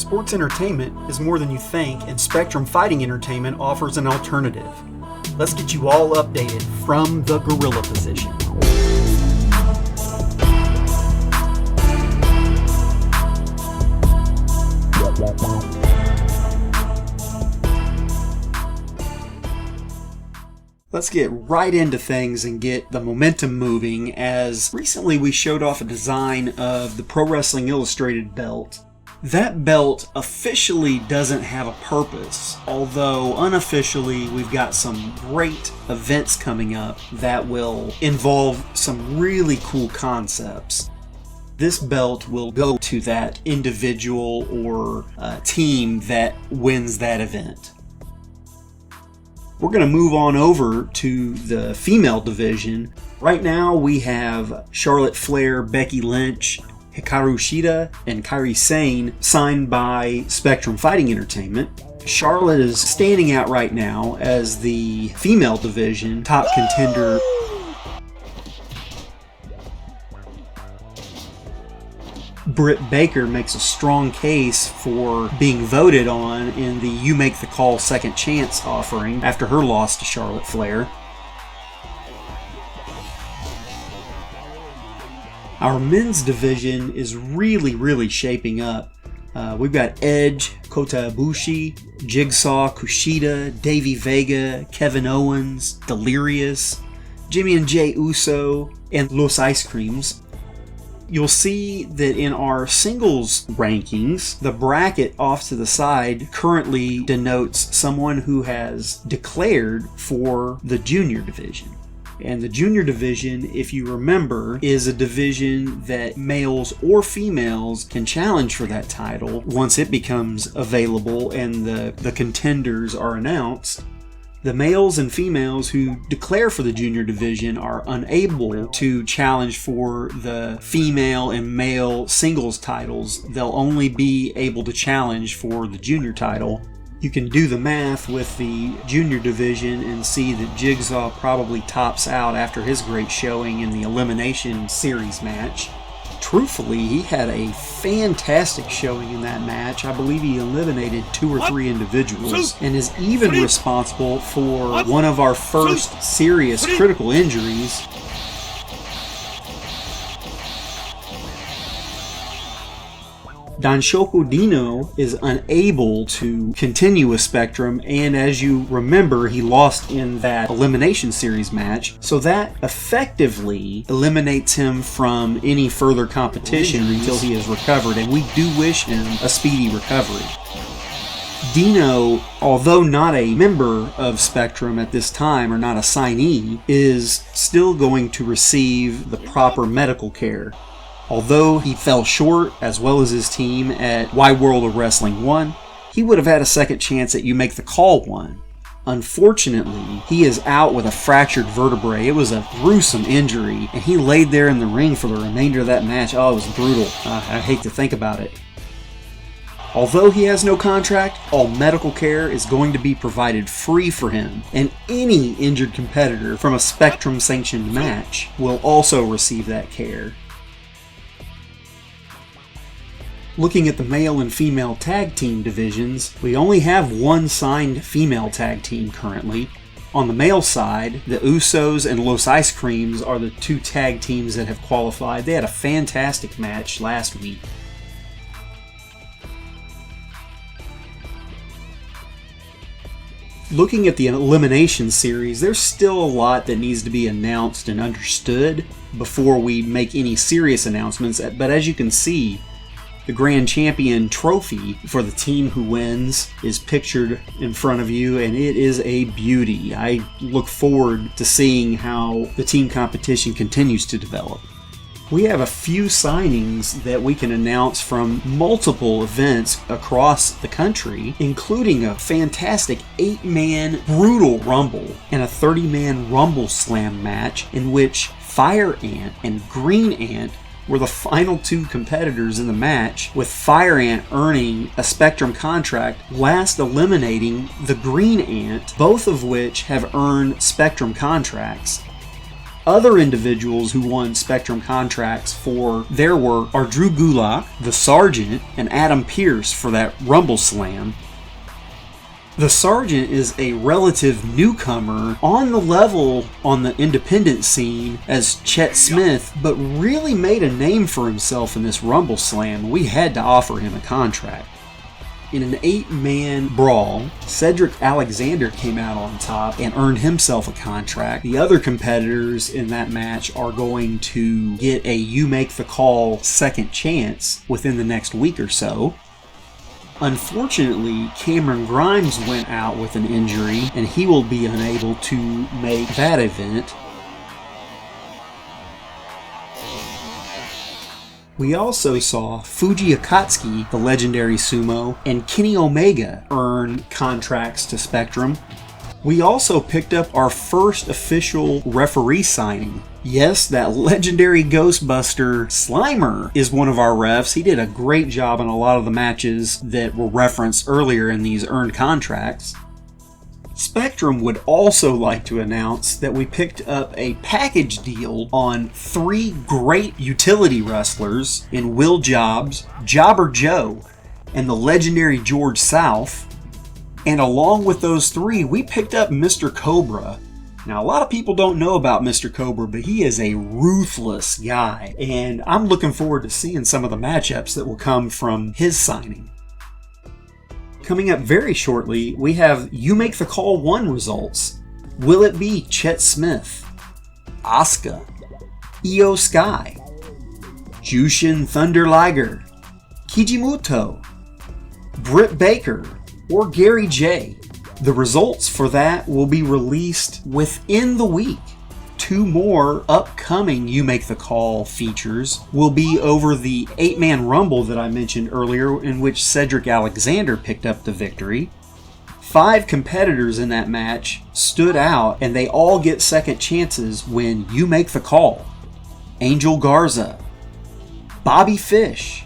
Sports entertainment is more than you think, and Spectrum Fighting Entertainment offers an alternative. Let's get you all updated from the gorilla position. Let's get right into things and get the momentum moving, as recently we showed off a design of the Pro Wrestling Illustrated belt. That belt officially doesn't have a purpose, although unofficially we've got some great events coming up that will involve some really cool concepts. This belt will go to that individual or team that wins that event. We're going to move on over to the female division. Right now we have Charlotte Flair, Becky Lynch, Hikaru Shida, and Kairi Sane signed by Spectrum Fighting Entertainment. Charlotte is standing out right now as the female division top contender. Britt Baker makes a strong case for being voted on in the You Make the Call Second Chance offering after her loss to Charlotte Flair. Our men's division is really shaping up. We've got Edge, Kota Ibushi, Jigsaw, Kushida, Davey Vega, Kevin Owens, Delirious, Jimmy and Jay Uso, and Los Ice Creams. You'll see that in our singles rankings, the bracket off to the side currently denotes someone who has declared for the junior division. And the junior division, if you remember, is a division that males or females can challenge for that title once it becomes available and the contenders are announced. The males and females who declare for the junior division are unable to challenge for the female and male singles titles. They'll only be able to challenge for the junior title. You can do the math with the junior division and see that Jigsaw probably tops out after his great showing in the Elimination Series match. Truthfully, he had a fantastic showing in that match. I believe he eliminated 2 or 3 individuals and is even responsible for one of our first serious critical injuries. Danshoku Dino is unable to continue with Spectrum, and as you remember, he lost in that Elimination Series match, so that effectively eliminates him from any further competition until he is recovered, and we do wish him a speedy recovery. Dino, although not a member of Spectrum at this time, or not a signee, is still going to receive the proper medical care. Although he fell short, as well as his team, at Wide World of Wrestling 1, he would have had a second chance at You Make the Call 1. Unfortunately, he is out with a fractured vertebrae. It was a gruesome injury, and he laid there in the ring for the remainder of that match. Oh, it was brutal. I hate to think about it. Although he has no contract, all medical care is going to be provided free for him, and any injured competitor from a Spectrum-sanctioned match will also receive that care. Looking at the male and female tag team divisions, we only have one signed female tag team currently. On the male side, the Usos and Los Ice Creams are the 2 tag teams that have qualified. They had a fantastic match last week. Looking at the Elimination Series, there's still a lot that needs to be announced and understood before we make any serious announcements, but as you can see, the Grand Champion trophy for the team who wins is pictured in front of you, and it is a beauty. I look forward to seeing how the team competition continues to develop. We have a few signings that we can announce from multiple events across the country, including a fantastic 8-man brutal rumble and a 30-man rumble slam match in which Fire Ant and Green Ant were the final 2 competitors in the match, with Fire Ant earning a Spectrum contract, last eliminating the Green Ant, both of which have earned Spectrum contracts. Other individuals who won Spectrum contracts for their work are Drew Gulak, the Sergeant, and Adam Pearce for that Rumble Slam. The Sergeant is a relative newcomer on the level on the independent scene as Chet Smith, but really made a name for himself in this Rumble Slam. We had to offer him a contract. In an 8-man brawl, Cedric Alexander came out on top and earned himself a contract. The other competitors in that match are going to get a You Make the Call second chance within the next week or so. Unfortunately, Cameron Grimes went out with an injury and he will be unable to make that event. We also saw Fuji Akatsuki, the legendary sumo, and Kenny Omega earn contracts to Spectrum. We also picked up our first official referee signing. Yes, that legendary Ghostbuster Slimer is one of our refs. He did a great job in a lot of the matches that were referenced earlier in these earned contracts. Spectrum would also like to announce that we picked up a package deal on 3 great utility wrestlers in Will Jobs, Jobber Joe, and the legendary George South. And along with those 3, we picked up Mr. Cobra. Now, a lot of people don't know about Mr. Cobra, but he is a ruthless guy, and I'm looking forward to seeing some of the matchups that will come from his signing. Coming up very shortly, we have You Make the Call 1 results. Will it be Chet Smith, Asuka, Io Sky, Jushin Thunder Liger, Kijimuto, Britt Baker, or Gary J? The results for that will be released within the week. 2 more upcoming You Make the Call features will be over the 8-man Rumble that I mentioned earlier, in which Cedric Alexander picked up the victory. 5 competitors in that match stood out, and they all get second chances when You Make the Call. Angel Garza, Bobby Fish,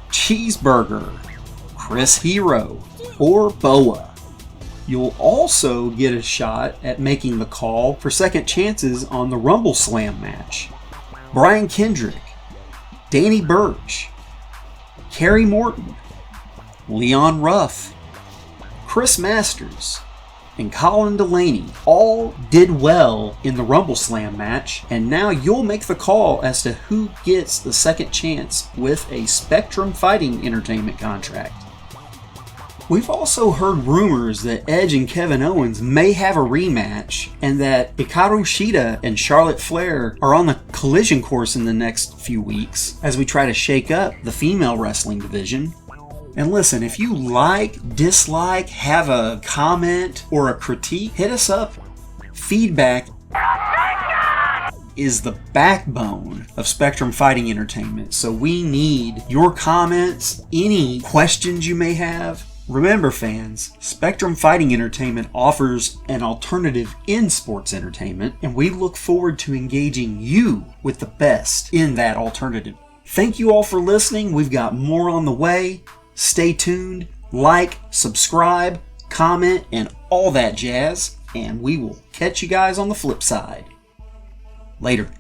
Cheeseburger, Chris Hero, or Boa. You'll also get a shot at making the call for second chances on the Rumble Slam match. Brian Kendrick, Danny Burch, Kerry Morton, Leon Ruff, Chris Masters, and Colin Delaney all did well in the Rumble Slam match, and now you'll make the call as to who gets the second chance with a Spectrum Fighting Entertainment contract. We've also heard rumors that Edge and Kevin Owens may have a rematch, and that Hikaru Shida and Charlotte Flair are on the collision course in the next few weeks as we try to shake up the female wrestling division. And listen, if you like, dislike, have a comment, or a critique, hit us up. Feedback is the backbone of Spectrum Fighting Entertainment, so we need your comments, any questions you may have. Remember, fans, Spectrum Fighting Entertainment offers an alternative in sports entertainment, and we look forward to engaging you with the best in that alternative. Thank you all for listening. We've got more on the way. Stay tuned, like, subscribe, comment, and all that jazz, and we will catch you guys on the flip side. Later.